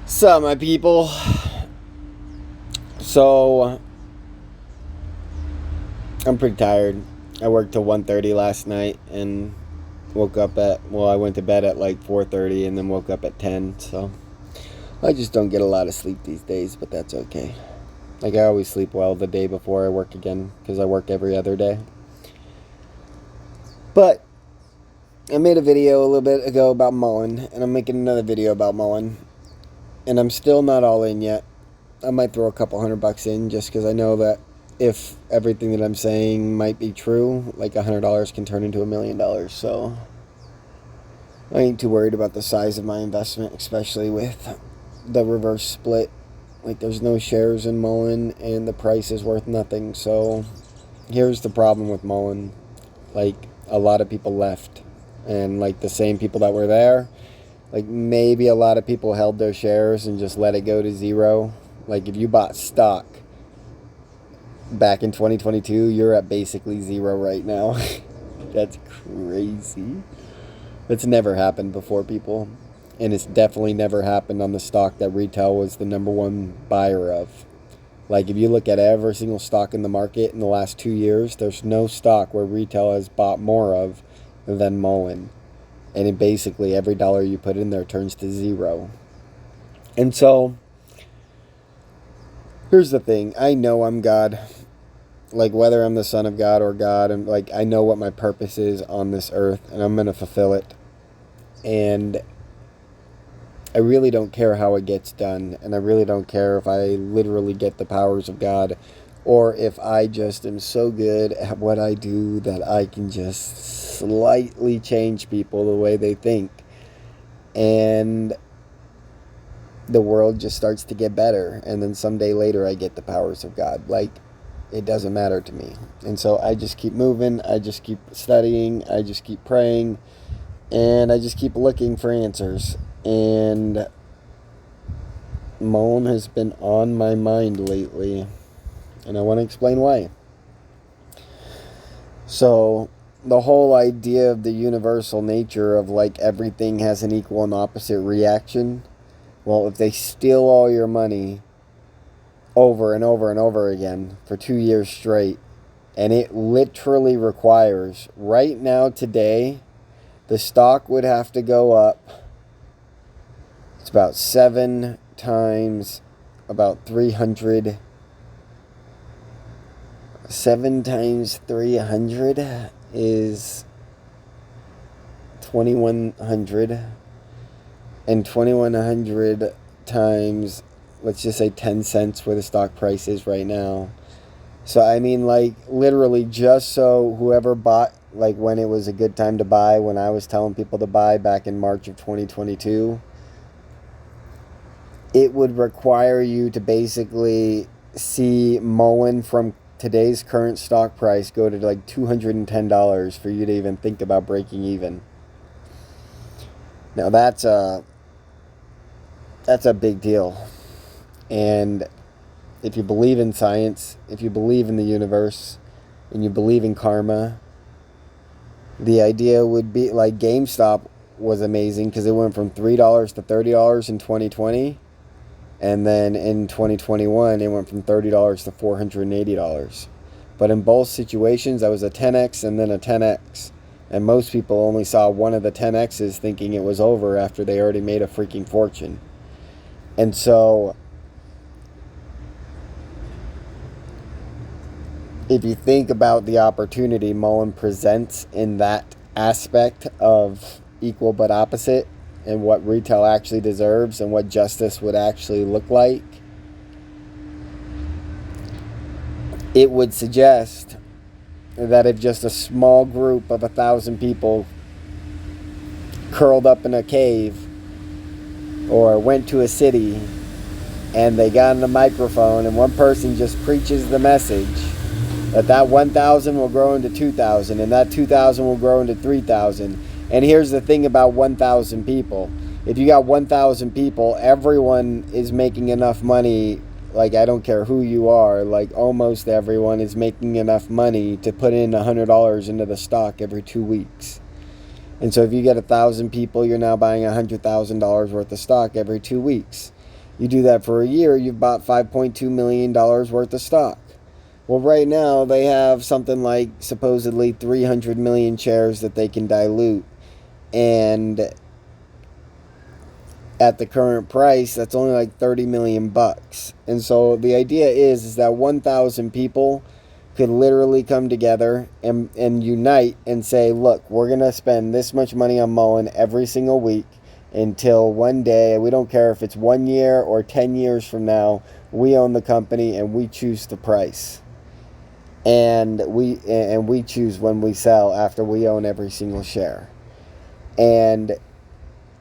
Sup, my people? So, I'm pretty tired. I worked till 1:30 last night and woke up I went to bed at like 4:30 and then woke up at 10. So, I just don't get a lot of sleep these days, but that's okay. Like, I always sleep well the day before I work again because I work every other day. But, I made a video a little bit ago about MULN, and I'm making another video about MULN. And I'm still not all in yet. I might throw a couple $100 in just because I know that if everything that I'm saying might be true, like $100 can turn into $1 million. So I ain't too worried about the size of my investment, especially with the reverse split. Like, there's no shares in MULN and the price is worth nothing. So here's the problem with MULN. Like, a lot of people left, and like the same people that were there, like maybe a lot of people held their shares and just let it go to zero. Like, if you bought stock back in 2022, you're at basically zero right now. That's crazy. It's never happened before, people. And it's definitely never happened on the stock that retail was the number one buyer of. Like, if you look at every single stock in the market in the last 2 years, there's no stock where retail has bought more of than MULN. And it basically, every dollar you put in there turns to zero. And so, here's the thing. I know I'm God. Like, whether I'm the son of God or God, and like, I know what my purpose is on this earth, and I'm going to fulfill it. And I really don't care how it gets done, and I really don't care if I literally get the powers of God, or if I just am so good at what I do that I can just slightly change people the way they think, and the world just starts to get better, and then someday later I get the powers of God. Like, it doesn't matter to me. And so I just keep moving, I just keep studying, I just keep praying, and I just keep looking for answers. And MULN has been on my mind lately, and I want to explain why. So, the whole idea of the universal nature of like everything has an equal and opposite reaction. Well, if they steal all your money over and over and over again for 2 years straight, and it literally requires, right now today, the stock would have to go up. It's about 7 times about 300. 7 times 300 is 2,100. And 2,100 times, let's just say 10 cents where the stock price is right now. So, I mean, like, literally just so whoever bought, like, when it was a good time to buy, when I was telling people to buy back in March of 2022, it would require you to basically see MULN from today's current stock price go to like $210 for you to even think about breaking even. Now that's a big deal. And if you believe in science, if you believe in the universe, and you believe in karma, the idea would be like GameStop was amazing because it went from $3 to $30 in 2020. And then in 2021, it went from $30 to $480. But in both situations, that was a 10x and then a 10x. And most people only saw one of the 10x's thinking it was over after they already made a freaking fortune. And so, if you think about the opportunity MULN presents in that aspect of equal but opposite, and what retail actually deserves and what justice would actually look like, it would suggest that if just a small group of 1,000 people curled up in a cave or went to a city and they got on a microphone and one person just preaches the message, that 1,000 will grow into 2,000 and that 2,000 will grow into 3,000. And here's the thing about 1,000 people. If you got 1,000 people, everyone is making enough money. Like, I don't care who you are. Like, almost everyone is making enough money to put in $100 into the stock every 2 weeks. And so if you get 1,000 people, you're now buying $100,000 worth of stock every 2 weeks. You do that for a year, you've bought $5.2 million worth of stock. Well, right now they have something like supposedly 300 million shares that they can dilute. And at the current price, that's only like 30 million bucks. And so the idea is that 1,000 people could literally come together and unite and say, look, we're going to spend this much money on MULN every single week until one day, we don't care if it's 1 year or 10 years from now, we own the company and we choose the price. And we choose when we sell after we own every single share. And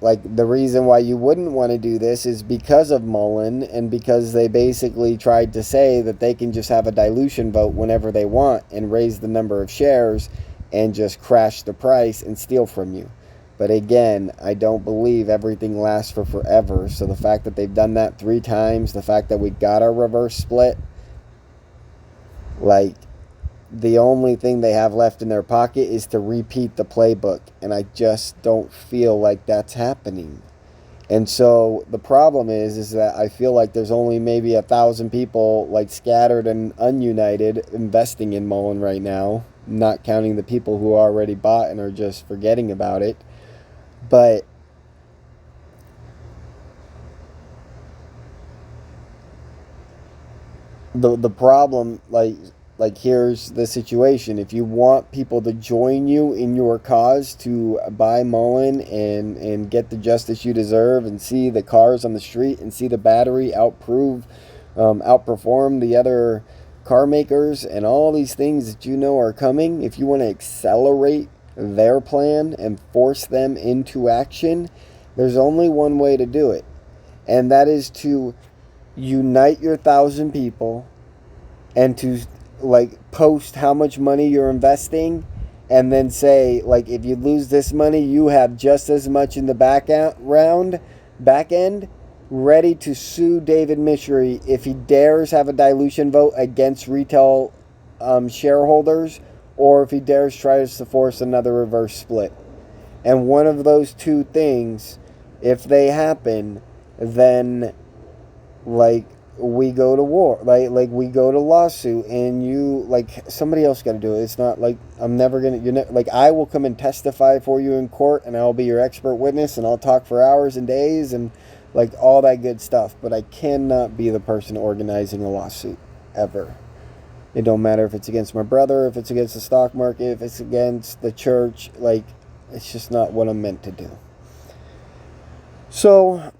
like, the reason why you wouldn't want to do this is because of MULN, and because they basically tried to say that they can just have a dilution vote whenever they want and raise the number of shares and just crash the price and steal from you. But again, I don't believe everything lasts for forever. So the fact that they've done that 3 times, the fact that we got our reverse split, like, the only thing they have left in their pocket is to repeat the playbook, and I just don't feel like that's happening. And so the problem is that I feel like there's only maybe 1,000 people, like, scattered and ununited investing in MULN right now, not counting the people who already bought and are just forgetting about it. But the problem, like, here's the situation. If you want people to join you in your cause to buy MULN and get the justice you deserve and see the cars on the street and see the battery outperform the other car makers and all these things that you know are coming, if you want to accelerate their plan and force them into action, there's only one way to do it. And that is to unite your 1,000 people and to, like, post how much money you're investing, and then say, like, if you lose this money, you have just as much in the back end ready to sue David Misery if he dares have a dilution vote against retail shareholders, or if he dares try to force another reverse split. And one of those 2 things, if they happen, then, like, we go to war, like we go to lawsuit, and you, like, somebody else got to do it. It's not like I'm never gonna, like, I will come and testify for you in court, and I'll be your expert witness, and I'll talk for hours and days, and, like, all that good stuff. But I cannot be the person organizing a lawsuit ever. It don't matter if it's against my brother, if it's against the stock market, if it's against the church. Like, it's just not what I'm meant to do. So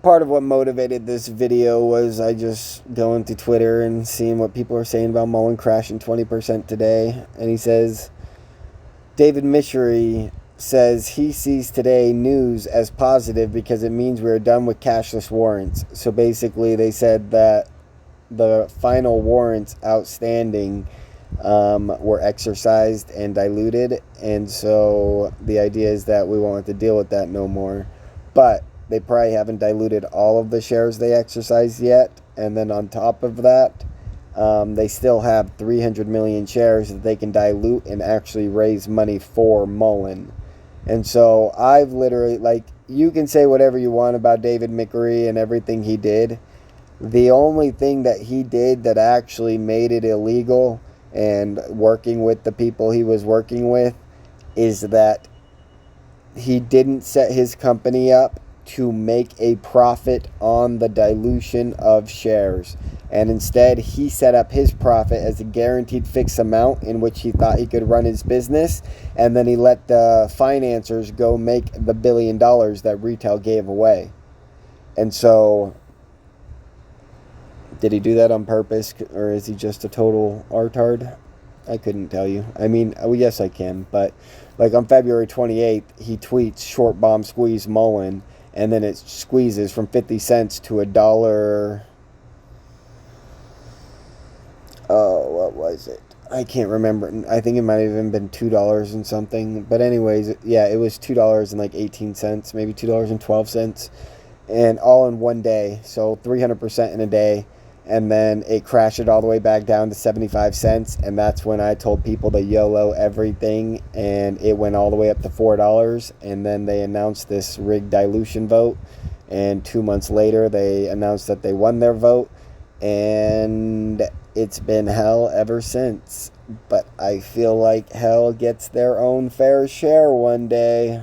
part of what motivated this video was I just going through Twitter and seeing what people are saying about MULN crashing 20% today. And he says, David Misery says he sees today news as positive because it means we are done with cashless warrants. So basically they said that the final warrants outstanding were exercised and diluted. And so the idea is that we won't have to deal with that no more. But they probably haven't diluted all of the shares they exercised yet. And then on top of that, they still have 300 million shares that they can dilute and actually raise money for MULN. And so I've literally, like, you can say whatever you want about David McRae and everything he did. The only thing that he did that actually made it illegal, and working with the people he was working with, is that he didn't set his company up to make a profit on the dilution of shares. And instead, he set up his profit as a guaranteed fixed amount in which he thought he could run his business. And then he let the financiers go make the $1 billion that retail gave away. And so, did he do that on purpose, or is he just a total artard? I couldn't tell you. I mean, yes, I can. But, like, on February 28th, he tweets, short bomb squeeze MULN. And then it squeezes from 50 cents to $1. Oh, what was it? I can't remember. I think it might have even been $2 and something. But anyways, yeah, it was $2.18, maybe $2.12. And all in one day. So 300% in a day. And then it crashed it all the way back down to 75 cents. And that's when I told people to YOLO everything. And it went all the way up to $4. And then they announced this rigged dilution vote. And 2 months later, they announced that they won their vote. And it's been hell ever since. But I feel like hell gets their own fair share one day.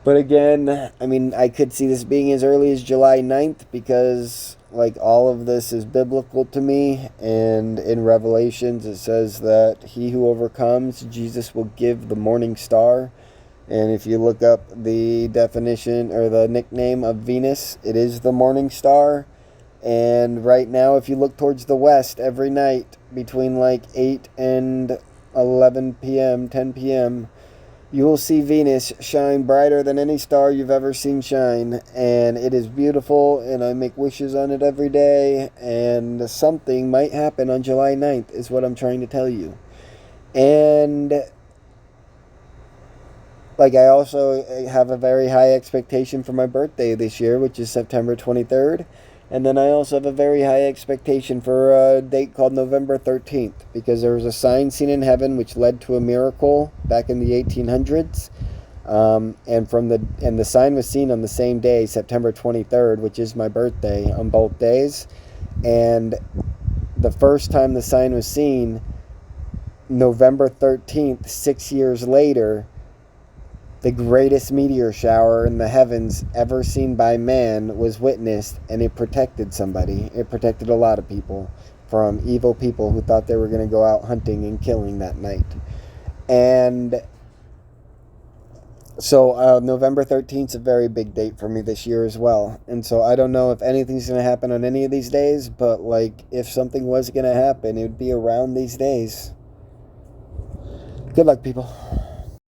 But again, I mean, I could see this being as early as July 9th because, like, all of this is biblical to me. And in Revelations, it says that he who overcomes, Jesus will give the morning star. And if you look up the definition or the nickname of Venus, it is the morning star. And right now, if you look towards the west every night between like 8 and 11 p.m., 10 p.m., you will see Venus shine brighter than any star you've ever seen shine. And it is beautiful, and I make wishes on it every day. And something might happen on July 9th, is what I'm trying to tell you. And like, I also have a very high expectation for my birthday this year, which is September 23rd. And then I also have a very high expectation for a date called November 13th, because there was a sign seen in heaven which led to a miracle back in the 1800s. And the sign was seen on the same day, September 23rd, which is my birthday, on both days. And the first time the sign was seen, November 13th, 6 years later, the greatest meteor shower in the heavens ever seen by man was witnessed, and it protected somebody. It protected a lot of people from evil people who thought they were going to go out hunting and killing that night. And so November 13th is a very big date for me this year as well. And so I don't know if anything's going to happen on any of these days, but like, if something was going to happen, it would be around these days. Good luck, people.